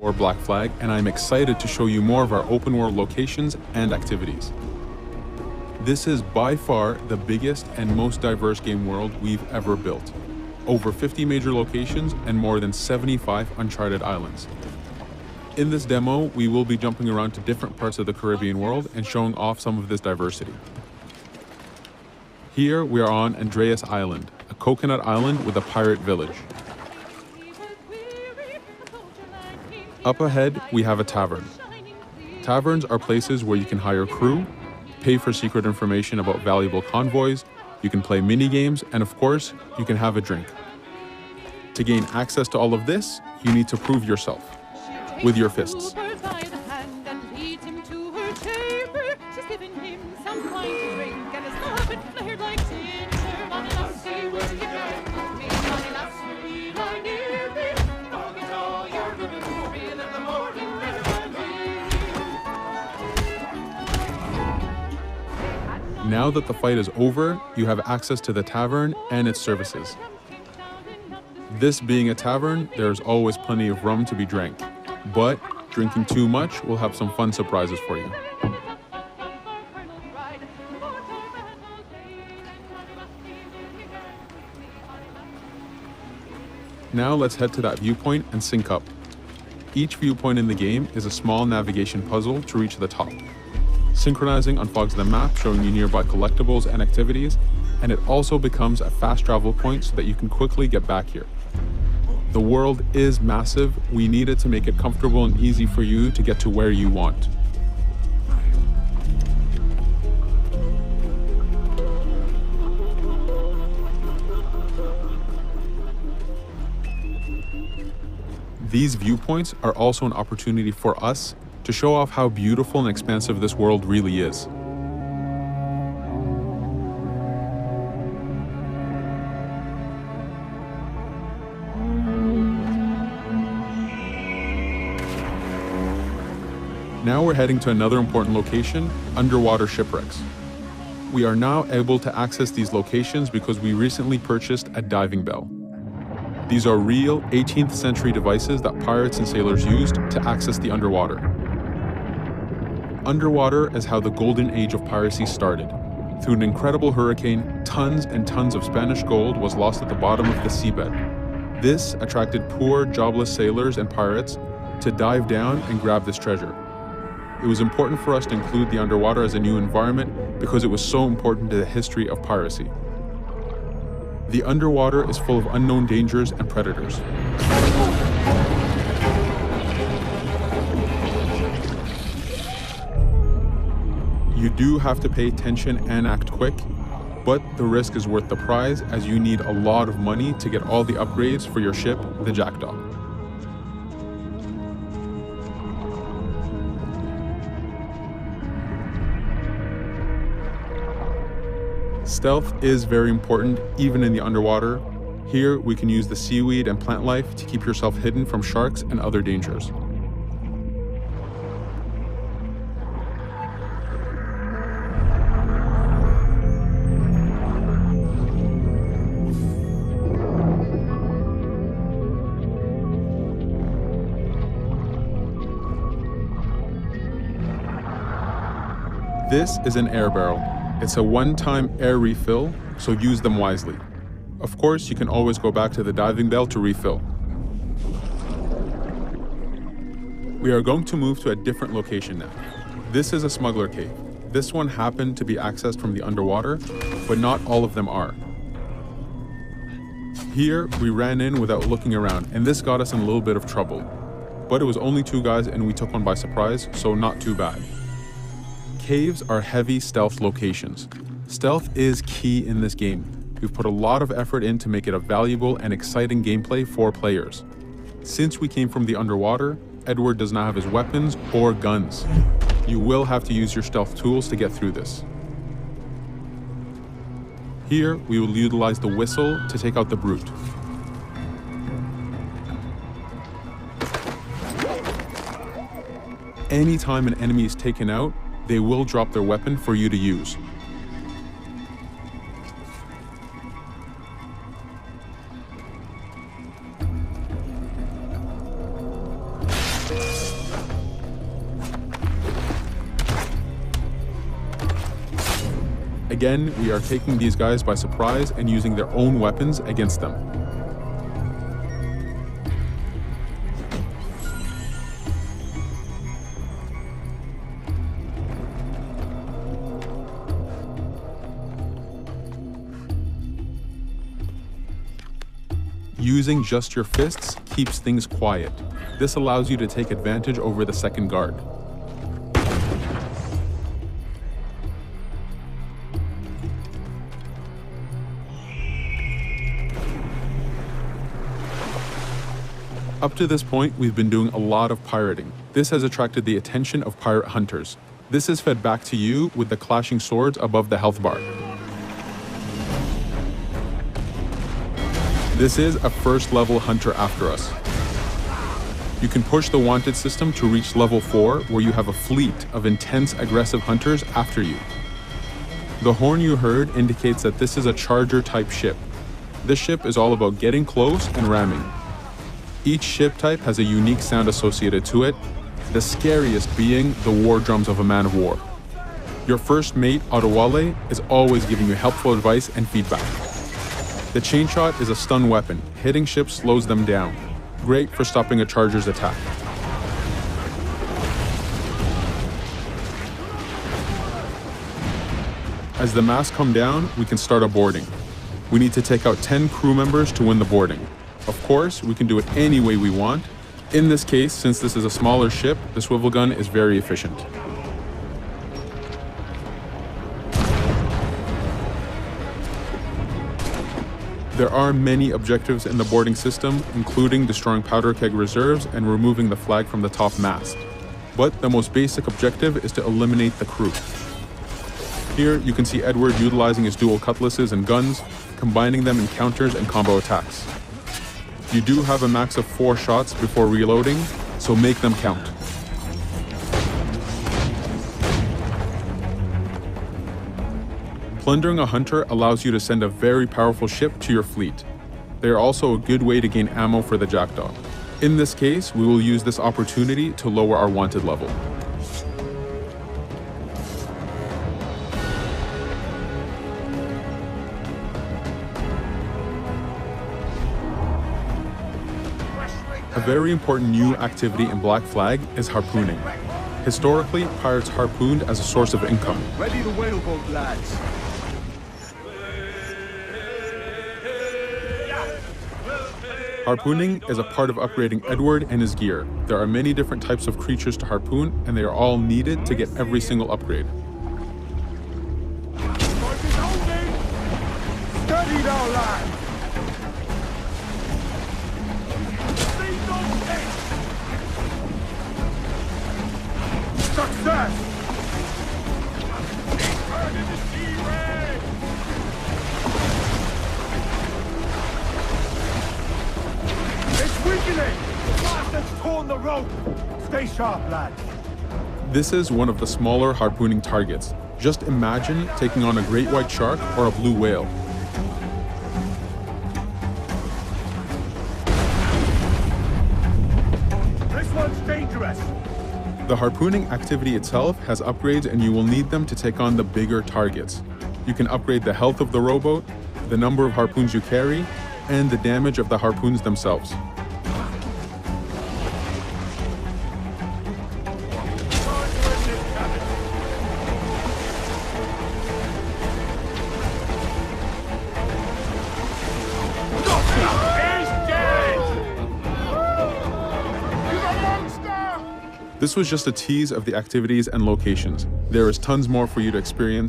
or Black Flag, and I'm excited to show you more of our open world locations and activities. This is by far the biggest and most diverse game world we've ever built. Over 50 major locations and more than 75 uncharted islands. In this demo, we will be jumping around to different parts of the Caribbean world and showing off some of this diversity. Here we are on Andreas Island, a coconut island with a pirate village. Up ahead, we have a tavern. Taverns are places where you can hire crew, pay for secret information about valuable convoys, you can play mini games, and of course, you can have a drink. To gain access to all of this, you need to prove yourself with your fists. Now that the fight is over, you have access to the tavern and its services. This being a tavern, there's always plenty of rum to be drank, but drinking too much will have some fun surprises for you. Now let's head to that viewpoint and sync up. Each viewpoint in the game is a small navigation puzzle to reach the top. Synchronizing unfogs the map, showing you nearby collectibles and activities, and it also becomes a fast travel point so that you can quickly get back here. The world is massive. We needed to make it comfortable and easy for you to get to where you want. These viewpoints are also an opportunity for us to show off how beautiful and expansive this world really is. Now we're heading to another important location, underwater shipwrecks. We are now able to access these locations because we recently purchased a diving bell. These are real 18th century devices that pirates and sailors used to access the underwater. Underwater is how the golden age of piracy started. Through an incredible hurricane, tons and tons of Spanish gold was lost at the bottom of the seabed. This attracted poor, jobless sailors and pirates to dive down and grab this treasure. It was important for us to include the underwater as a new environment because it was so important to the history of piracy. The underwater is full of unknown dangers and predators. You do have to pay attention and act quick, but the risk is worth the prize as you need a lot of money to get all the upgrades for your ship, the Jackdaw. Stealth is very important, even in the underwater. Here, we can use the seaweed and plant life to keep yourself hidden from sharks and other dangers. This is an air barrel. It's a one-time air refill, so use them wisely. Of course, you can always go back to the diving bell to refill. We are going to move to a different location now. This is a smuggler cave. This one happened to be accessed from the underwater, but not all of them are. Here, we ran in without looking around, and this got us in a little bit of trouble. But it was only 2 guys and we took one by surprise, so not too bad. Caves are heavy stealth locations. Stealth is key in this game. We've put a lot of effort in to make it a valuable and exciting gameplay for players. Since we came from the underwater, Edward does not have his weapons or guns. You will have to use your stealth tools to get through this. Here, we will utilize the whistle to take out the brute. Anytime an enemy is taken out, they will drop their weapon for you to use. Again, we are taking these guys by surprise and using their own weapons against them. Using just your fists keeps things quiet. This allows you to take advantage over the second guard. Up to this point, we've been doing a lot of pirating. This has attracted the attention of pirate hunters. This is fed back to you with the clashing swords above the health bar. This is a first level hunter after us. You can push the wanted system to reach level 4, where you have a fleet of intense aggressive hunters after you. The horn you heard indicates that this is a charger type ship. This ship is all about getting close and ramming. Each ship type has a unique sound associated to it, the scariest being the war drums of a man of war. Your first mate, Adewale, is always giving you helpful advice and feedback. The chain shot is a stun weapon. Hitting ships slows them down. Great for stopping a charger's attack. As the masts come down, we can start a boarding. We need to take out 10 crew members to win the boarding. Of course, we can do it any way we want. In this case, since this is a smaller ship, the swivel gun is very efficient. There are many objectives in the boarding system, including destroying powder keg reserves and removing the flag from the top mast. But the most basic objective is to eliminate the crew. Here, you can see Edward utilizing his dual cutlasses and guns, combining them in counters and combo attacks. You do have a max of 4 shots before reloading, so make them count. Plundering a hunter allows you to send a very powerful ship to your fleet. They are also a good way to gain ammo for the Jackdaw. In this case, we will use this opportunity to lower our wanted level. A very important new activity in Black Flag is harpooning. Historically, pirates harpooned as a source of income. Ready the whaleboat, lads. Harpooning is a part of upgrading Edward and his gear. There are many different types of creatures to harpoon, and they are all needed to get every single upgrade. Steady now, lads. Success! It's weakening! The bastard's torn the rope! Stay sharp, lads. This is one of the smaller harpooning targets. Just imagine taking on a great white shark or a blue whale. This one's dangerous! The harpooning activity itself has upgrades, and you will need them to take on the bigger targets. You can upgrade the health of the rowboat, the number of harpoons you carry, and the damage of the harpoons themselves. This was just a tease of the activities and locations. There is tons more for you to experience.